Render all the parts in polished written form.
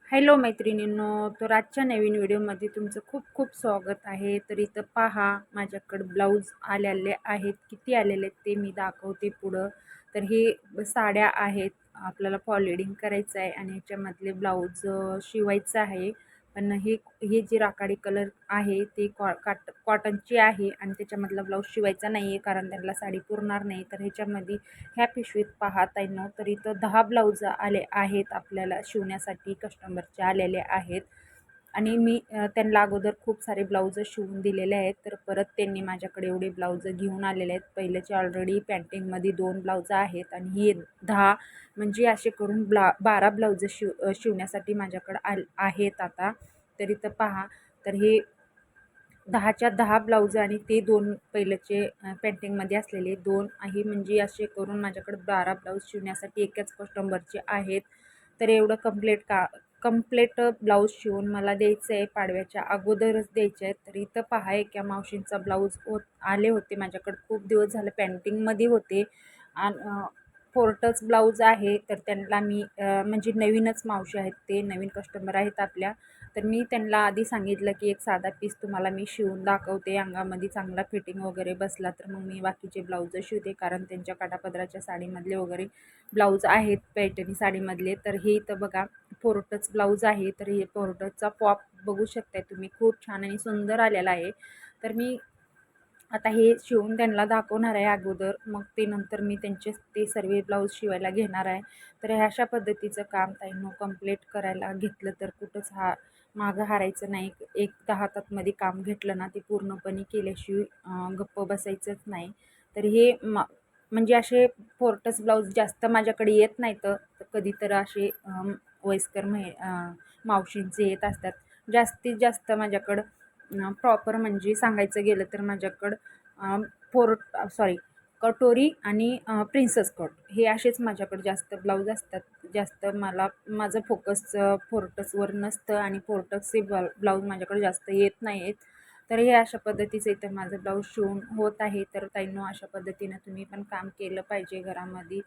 Hello मैत्रिणींनो, तर आजच्या नवीन व्हिडिओमध्ये तुमचं खूप खूप स्वागत आहे. तर इथं पहा, माझ्याकडे ब्लाऊज आलेले आहेत. किती आलेले आहेत ते मी दाखवते पुढं. तर हे साड्या आहेत, आपल्याला फॉल करायचं आहे आणि ह्याच्यामधले ब्लाऊज शिवायचं आहे. पण हे हे जे राखाडी कलर आहे ते कॉटनची आहे आणि त्याच्यामधला ब्लाऊज शिवायचा नाही आहे, कारण त्यांना साडी पुरणार नाही. तर ह्याच्यामध्ये ह्या पिशवीत पाहता येईल तर इथं 10 ब्लाऊज आले आहेत, आपल्याला शिवण्यासाठी कस्टमरचे आलेले आहेत. आणि मी त्यांना अगोदर खूप सारे ब्लाऊज शिवून दिलेले आहेत. तर परत त्यांनी माझ्याकडे एवढे ब्लाऊज घेऊन आलेले आहेत. पहिल्याचे ऑलरेडी पॅन्टिंगमध्ये 2 ब्लाऊज आहेत आणि ही 10 म्हणजे असे करून 12 ब्लाऊज शिवण्यासाठी माझ्याकडे आहेत आता. तर इथं पहा, तर हे 10च्या 10 ब्लाऊज आणि ते 2 पहिल्याचे पेंटिंगमध्ये असलेले 2 आहे, म्हणजे असे करून माझ्याकडे 12 ब्लाऊज शिवण्यासाठी एकाच कस्टमरचे आहेत. तर एवढं कंप्लेट ब्लाऊज शिवून मला द्यायचं आहे, पाडव्याच्या अगोदरच द्यायचे आहेत. तर इथं पहा, एका मावशींचा ब्लाऊज आले होते माझ्याकडे, खूप दिवस झाले पेंटिंगमध्ये होते आणि फोर्टच ब्लाऊज आहे. तर त्यांना मी म्हणजे नवीनच मावशी आहेत, ते नवीन कस्टमर आहेत आपल्या. तर मी त्यांना आधी सांगितलं की एक साधा पीस तुम्हाला मी शिवून दाखवते, अंगामध्ये चांगला फिटिंग वगैरे बसला तर मग मी बाकीचे ब्लाऊज शिवते, कारण त्यांच्या काठापदराच्या साडीमधले वगैरे ब्लाऊज आहेत पैठणी साडीमधले. तर हे इथं बघा, फोर्टच ब्लाऊज आहे. तर हे फोर्टचा पॉप बघू शकताय तुम्ही, खूप छान आणि सुंदर आलेला आहे. तर मी आता हे शिवून त्यांना दाखवणार आहे अगोदर, मग ते नंतर मी त्यांचे ते सर्व ब्लाऊज शिवायला घेणार आहे. तर ह्या अशा पद्धतीचं काम ताईंनो कंप्लीट करायला घेतलं तर कुठंच मागं हारायचं नाही. एकदा हातातमध्ये काम घेतलं ना, ते पूर्णपणे केल्याशिवाय गप्प बसायचंच नाही. तर हे म्हणजे असे फोर्टस ब्लाऊज जास्त माझ्याकडे येत नाहीत. तर कधी तर असे वयस्कर मावशींचे येत असतात. जास्तीत जास्त माझ्याकडं प्रॉपर म्हणजे सांगायचं गेलं तर माझ्याकडं सॉरी कटोरी आणि प्रिन्सेस कट हे असेच माझ्याकडे जास्त ब्लाऊज असतात. जास्त माझं फोकस फोर्टसवर नसतं आणि फोर्टसचे ब्लाऊज माझ्याकडे जास्त येत नाही आहेत. तर हे अशा पद्धतीचं इथं माझं ब्लाऊज शिवून होत आहे. तर ताईंनो, अशा पद्धतीनं तुम्ही पण काम केलं पाहिजे घरामध्ये.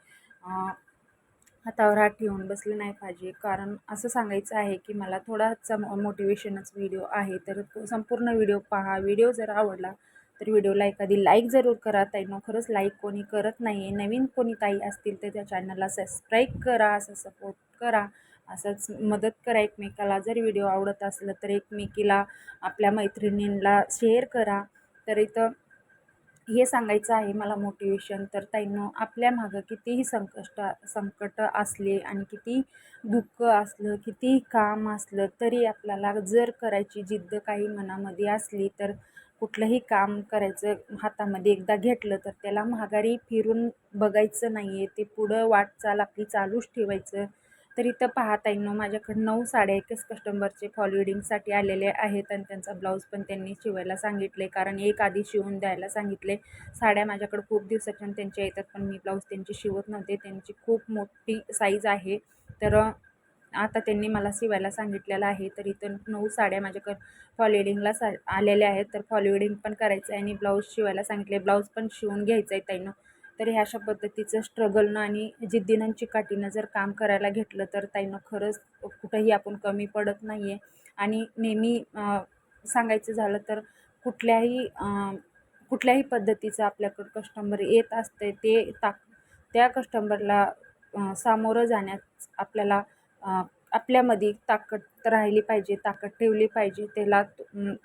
हातावर हात ठेवून बसलं नाही पाहिजे, कारण असं सांगायचं आहे की मला थोडासा मोटिवेशनच व्हिडिओ आहे. तर तो संपूर्ण व्हिडिओ पहा. व्हिडिओ जर आवडला तर व्हिडिओला एखादी लाईक जरूर करा ताईंनो. खरंच लाईक कोणी करत नाही आहे. नवीन कोणी ताई असतील तर त्या चॅनलला सबस्क्राईब करा, असं सपोर्ट करा, असंच मदत करा एकमेकाला. जर व्हिडिओ आवडत असलं तर एकमेकीला, आपल्या मैत्रिणींना शेअर करा. तर इथं हे सांगायचं आहे मला मोटिवेशन. तर ताईंनो, आपल्या मागं कितीही संकट असले आणि किती दुःख असलं, कितीही काम असलं, तरी आपल्याला जर करायची जिद्द काही मनामध्ये असली तर कुठलंही काम करायचं हातामध्ये एकदा घेतलं तर त्याला माघारी फिरून बघायचं नाही आहे. ते पुढं वाटचाल आपली चालूच ठेवायचं. तर इथं पाहता येईल माझ्याकडे 9 साड्या एकच कस्टमरचे फॉल आलेले आहेत आणि त्यांचा ब्लाऊज पण त्यांनी शिवायला सांगितले, कारण एक आधी शिवून द्यायला सांगितले. साड्या माझ्याकडे खूप दिवसाच्या त्यांच्या येतात, पण मी ब्लाऊज त्यांची शिवत नव्हते. त्यांची खूप मोठी साईज आहे. तर आता त्यांनी मला शिवायला सांगितलेलं आहे. तर इथं 9 साड्या माझ्याकडे फॉल आलेल्या आहेत. तर फॉल पण करायचं आहे आणि ब्लाऊज शिवायला सांगितले, ब्लाऊज पण शिवून घ्यायचं आहे ताईंनो. तर ह्या अशा पद्धतीचं स्ट्रगलनं आणि जिद्दीनं चिकाटीनं जर काम करायला घेतलं तर ताईंनो, खरंच कुठंही आपण कमी पडत नाही आहे. आणि नेहमी सांगायचं झालं तर कुठल्याही पद्धतीचं आपल्याकडं कस्टमर येत असते, त्या कस्टमरला सामोरं जाण्यास आपल्याला आपल्यामध्ये ताकद राहिली पाहिजे, ताकद ठेवली पाहिजे.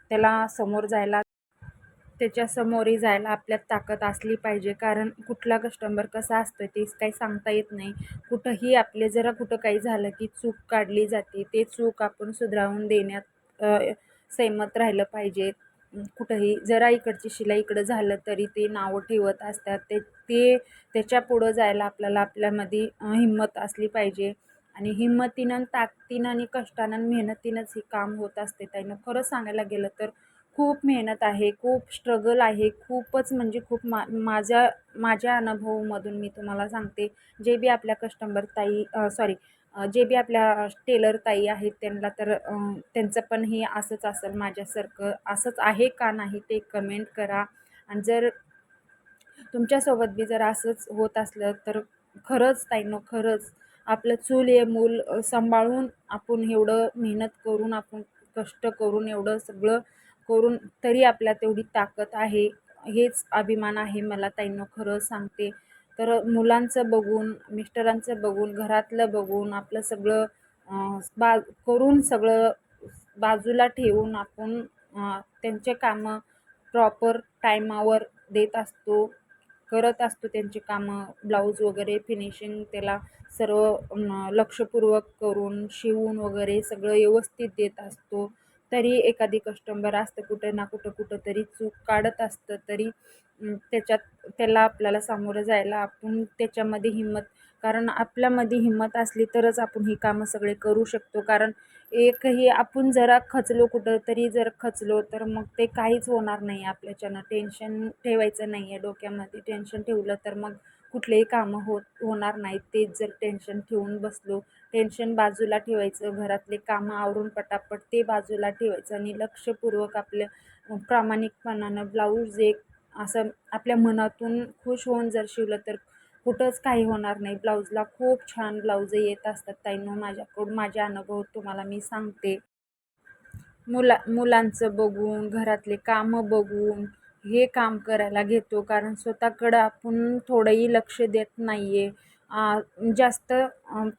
त्याला समोर जायला, त्याच्या समोरही जायला आपल्यात ताकद असली पाहिजे, कारण कुठला कस्टमर कसा असतो तेच काही सांगता येत नाही. कुठंही आपले जरा कुठं काही झालं की चूक काढली जाते, ते चूक आपण सुधारवून देण्यात सहमत राहिलं पाहिजे. कुठंही जरा इकडची शिलाई इकडं झालं तरी ते नावं ठेवत असतात. त्याच्या पुढं जायला आपल्यामध्ये हिंमत असली पाहिजे. आणि हिंमतीनं, ताकदीनं आणि कष्टानं, मेहनतीनंच हे काम होत असते ताईंनो. खरंच सांगायला गेलं तर खूप मेहनत आहे, खूप स्ट्रगल आहे, खूपच म्हणजे खूप. माझ्या अनुभवामधून मी तुम्हाला सांगते. जे बी आपल्या कस्टमर ताई जे बी आपल्या टेलर ताई आहेत त्यांना तर त्यांचं पण हे असंच असेल, माझ्यासारखं असंच आहे का नाही ते कमेंट करा. आणि जर तुमच्यासोबत बी जर असंच होत असलं तर खरंच ताईंनो, खरंच आपलं चूल हे मूल सांभाळून आपण एवढं मेहनत करून, आपण कष्ट करून, एवढं सगळं करून तरी आपल्यात तेवढी ताकद आहे. हेच अभिमान आहे मला ताईंनो, खरं सांगते. तर मुलांचं बघून, मिस्टरांचं बघून, घरातलं बघून, आपलं सगळं करून सगळं बाजूला ठेवून आपण त्यांचे कामं प्रॉपर टायमावर देत असतो, करत असतो त्यांची कामं. ब्लाऊज वगैरे फिनिशिंग त्याला सर्व लक्षपूर्वक करून, शिवून वगैरे सगळं व्यवस्थित देत असतो. तरी एखादी कस्टमर असतं कुठं ना कुठं तरी चूक काढत असतं, तरी त्याला आपल्याला सामोरं जायला आपण त्याच्यामध्ये हिंमत, कारण आपल्यामध्ये हिंमत असली तरच आपण ही कामं सगळे करू शकतो. कारण एकही आपण जरा खचलो, कुठं तरी जर खचलो तर मग ते काहीच होणार नाही आपल्याच्यानं. टेन्शन ठेवायचं नाही आहे डोक्यामध्ये. टेन्शन ठेवलं तर मग कुठलेही कामं होणार नाहीत. तेच जर टेन्शन ठेवून बसलो, टेन्शन बाजूला ठेवायचं, घरातले कामं आवरून पटापट ते बाजूला ठेवायचं आणि लक्षपूर्वक आपल्या प्रामाणिकपणानं ब्लाऊज एक असं आपल्या मनातून खुश होऊन जर शिवलं तर कुठंच काही होणार नाही. ब्लाऊजला खूप छान ब्लाऊज येत असतात ताईंनो माझ्याकडून. माझे अनुभव तुम्हाला मी सांगते. मुलांचं बघून, घरातले कामं बघून हे काम करायला घेतो, कारण स्वतःकडं आपण थोडंही लक्ष देत नाही आहे. जास्त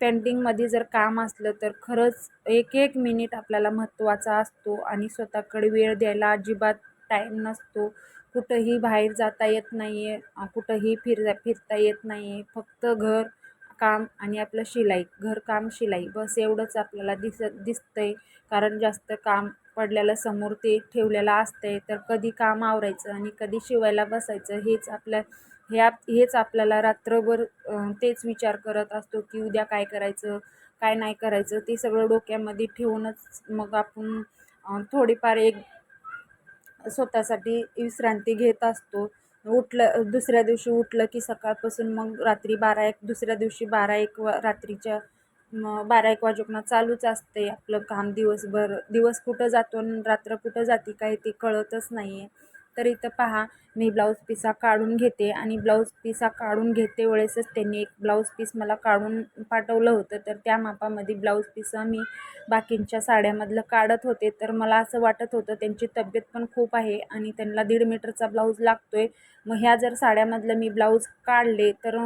पेंटिंगमध्ये जर काम असलं तर खरंच एक एक मिनिट आपल्याला महत्त्वाचा असतो आणि स्वतःकडे वेळ द्यायला अजिबात टाईम नसतो. कुठंही बाहेर जाता येत नाही आहे, कुठंही फिरता येत नाही आहे. फक्त घर काम आणि आपलं शिलाई, घरकाम शिलाई बस एवढंच आपल्याला दिसतंय. कारण जास्त काम पडलेलं समोर ते ठेवलेलं असतंय, तर कधी काम आवरायचं आणि कधी शिवायला बसायचं हेच आपल्याला रात्रभर तेच विचार करत असतो की उद्या काय करायचं, काय नाही करायचं, ते सगळं डोक्यामध्ये ठेवूनच मग आपण थोडीफार एक स्वतःसाठी विश्रांती घेत असतो. दुसऱ्या दिवशी उठलं की सकाळपासून मग रात्री 12-1, दुसऱ्या दिवशी 12-1 रात्रीच्या 12-1 वाजेपर्यंत चालूच असते आपलं काम. दिवस कुठं जातो आणि रात्र कुठं जाते काय ते कळतच नाही आहे. तर इथं पहा, मी ब्लाऊज पिसा काढून घेते आणि ब्लाऊज पिसा काढून घेते वेळेसच त्यांनी एक ब्लाऊज पीस मला काढून पाठवलं होतं. तर त्या मापामध्ये ब्लाऊज पिसं मी बाकींच्या साड्यामधलं काढत होते. तर मला असं वाटत होतं त्यांची तब्येत पण खूप आहे आणि त्यांना 1.5 मीटरचा ब्लाऊज लागतो आहे. मग ह्या जर साड्यामधलं मी ब्लाऊज काढले तर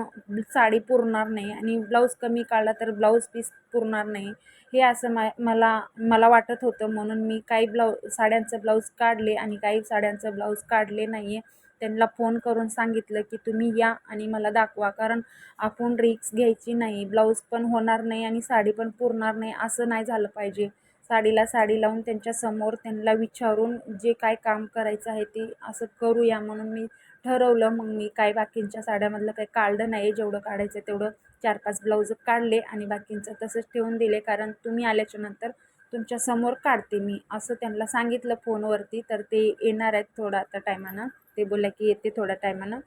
साडी पुरणार नाही आणि ब्लाऊज कमी काढला तर ब्लाऊज पीस पुरणार नाही. हे असं मला वाटत होतं, म्हणून मी काही साड्यांचं ब्लाऊज काढले आणि काही साड्यांचं ब्लाऊज काढले नाही आहे. त्यांना फोन करून सांगितलं की तुम्ही या आणि मला दाखवा, कारण आपण रिस्क घ्यायची नाही. ब्लाऊज पण होणार नाही आणि साडी पण पुरणार नाही, असं नाही झालं पाहिजे. साडीला साडी लावून त्यांच्यासमोर त्यांना विचारून जे काय काम करायचं आहे ते असं करूया म्हणून मी ठरवलं. मग मी काय बाकींच्या साड्यामधलं काही काढलं नाही. जेवढं काढायचं तेवढं 4-5 ब्लाऊज काढले आणि बाकींचं तसंच ठेवून दिले, कारण तुम्ही आल्याच्या नंतर तुमच्यासमोर काढते मी, असं त्यांना सांगितलं फोनवरती. तर ते येणार आहेत थोडा आता टायमानं. ते बोलल्या की येते थोड्या टायमानं.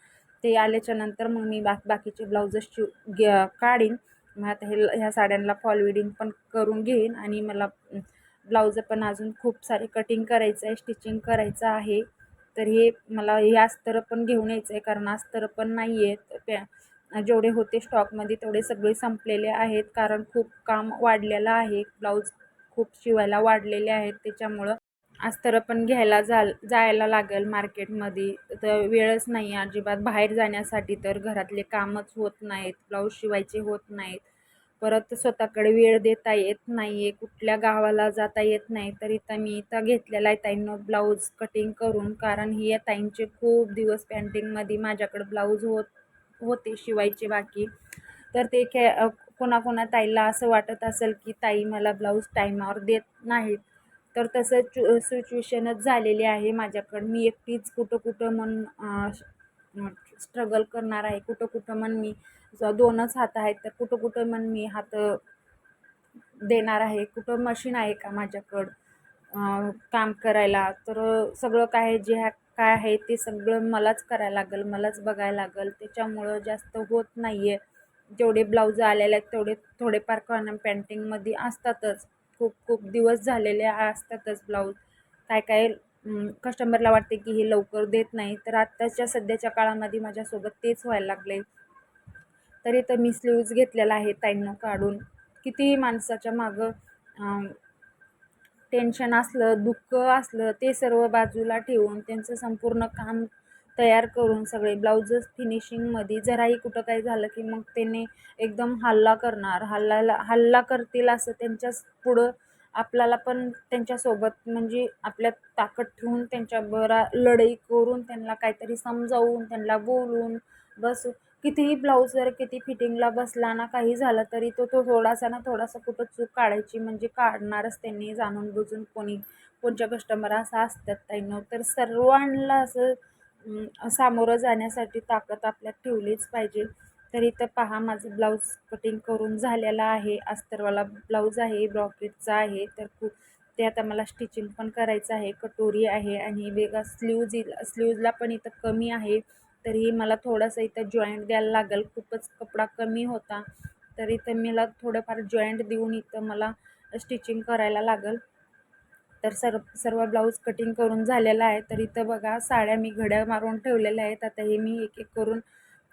ते आल्याच्या नंतर मग मी बाकीचे ब्लाऊज काढीन. मग आता ह्या साड्यांना फॉल विडिंग पण करून घेईन आणि मला ब्लाऊज पण अजून खूप सारे कटिंग करायचं आहे, स्टिचिंग करायचं आहे. तर मला हे अस्तर पण घेऊन यायचं आहे, कारण अस्तर पण नाही आहेत. जेवढे होते स्टॉकमध्ये तेवढे सगळे संपलेले आहेत, कारण खूप काम वाढलेलं आहे. ब्लाऊज खूप शिवायला वाढलेले आहेत, त्याच्यामुळं अस्तर पण घ्यायला जायला लागेल मार्केटमध्ये. तर वेळच नाही अजिबात बाहेर जाण्यासाठी. तर घरातले कामच होत नाहीत, ब्लाऊज शिवायचे होत नाहीत. परत स्वतःकडे वेळ देता येत नाही आहे, कुठल्या गावाला जाता येत नाही. तर मी इथं घेतलेला आहे ताईंनो ब्लाऊज कटिंग करून, कारण ही ताईंचे खूप दिवस पेंटिंगमध्ये माझ्याकडे ब्लाऊज होते शिवायचे बाकी. तर ते कोणाकोणा ताईला असं वाटत असेल की ताई मला ब्लाऊज टाईमावर देत नाहीत. तर तसं सिच्युएशनच झालेली आहे माझ्याकडं. मी एकटीच कुठं स्ट्रगल करणार आहे. कुठं मी 2च हात आहेत, तर कुठं मी हात देणार आहे. कुठं मशीन आहे का माझ्याकडं काम करायला. तर सगळं काय आहे ते सगळं मलाच करायला लागेल, मलाच बघायला लागेल. त्याच्यामुळं जास्त होत नाही आहे. जेवढे ब्लाऊज आलेले आहेत तेवढे थोडेफार पेंटिंगमध्ये असतातच. खूप दिवस झालेले असतातच ब्लाऊज. काय कस्टमरला वाटते की हे लवकर देत नाही. तर आत्ताच्या सध्याच्या काळामध्ये माझ्यासोबत तेच व्हायला लागले. तर इथं मी स्लीव्ज घेतलेला आहे ताईंनो काढून. किती माणसाच्या मागं टेन्शन असलं, दुःख असलं ते सर्व बाजूला ठेवून त्यांचं संपूर्ण काम तयार करून सगळे ब्लाउजेस फिनिशिंगमध्ये जराही कुठं काही झालं की मग त्याने एकदम हल्ला करणार, हल्ला करतील असं त्यांच्याच पुढं आपल्याला पण त्यांच्यासोबत म्हणजे आपल्यात ताकद ठेवून त्यांच्याबरोबर लढाई करून त्यांना काहीतरी समजावून त्यांना बोलून बस कितीही ब्लाऊज जर किती फिटिंगला बसला ना काही झालं तरी तो थोडासा ना थोडासा कुठं चूक काढायची म्हणजे काढणारच त्यांनी जाणून बुजून कोणच्या कस्टमर असं असतात ताईंनो. तर सर्वांना असं सामोरं जाण्यासाठी ताकद आपल्यात ठेवलीच पाहिजे. तर इथं पहा माझं ब्लाऊज कटिंग करून झालेला आहे. अस्तरवाला ब्लाऊज आहे, ब्रॉकेटचा आहे. तर ते आता मला स्टिचिंग पण करायचं आहे. कटोरी आहे आणि वेगळा स्लीव्जला पण इथं कमी आहे. तरीही मला थोडंसं इथं जॉईंट द्यायला लागेल. खूपच कपडा कमी होता. तर इथं मला थोडंफार जॉईंट देऊन इथं मला स्टिचिंग करायला लागेल. तर सर्व ब्लाऊज कटिंग करून झालेला आहे. तर इथं बघा साड्या मी घड्या मारून ठेवलेल्या आहेत. आता हे मी एक एक करून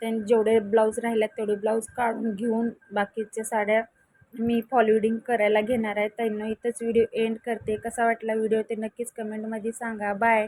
जेवढे ब्लाऊज राहिल्यात तेवढे ब्लाऊज काढून घेऊन बाकीच्या साड्या मी फॉलोडिंग करायला घेणार आहे. त्यांना इथंच व्हिडिओ एंड करते. कसा वाटला व्हिडिओ ते नक्कीच कमेंटमध्ये सांगा. बाय.